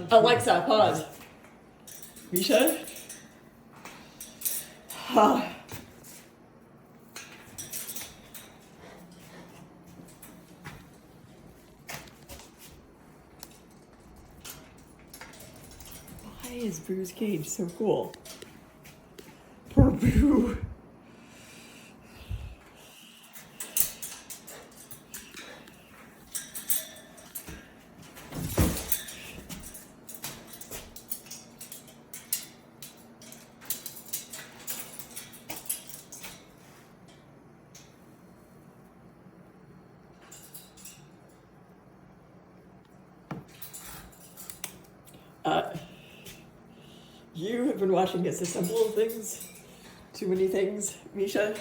Alexa, pause. Misha? Ah. Why is Boo's cage so cool? Poor Boo. You have been watching us assemble things. Too many things, Misha.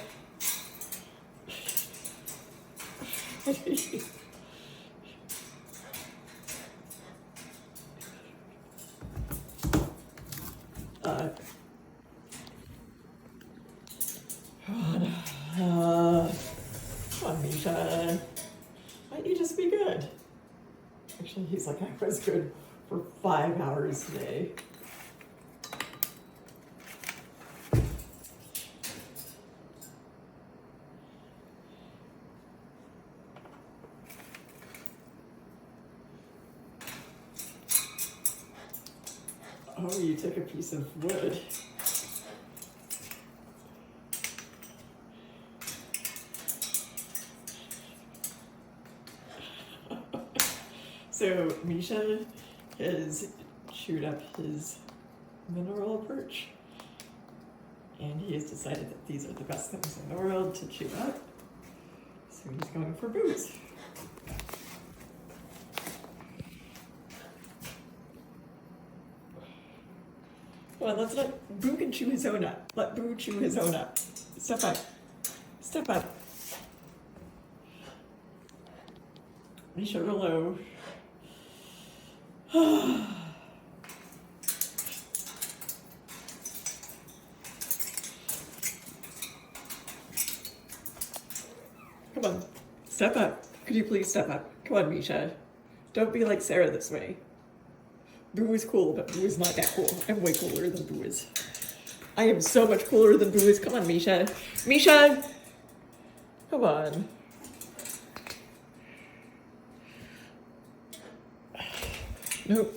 Come on, Misha. Might you just be good? Actually, he's like, I was good for 5 hours today. Oh, you took a piece of wood. So Misha has chewed up his mineral perch, and he has decided that these are the best things in the world to chew up. So he's going for booze. Well, let's let Boo can chew his own up. Let Boo chew his own up. Step up. Step up. Misha, hello. Come on. Step up. Could you please step up? Come on, Misha. Don't be like Sarah this way. Boo is cool, but Boo is not that cool. I'm way cooler than Boo is. I am so much cooler than Boo is. Come on, Misha. Misha! Come on. Nope.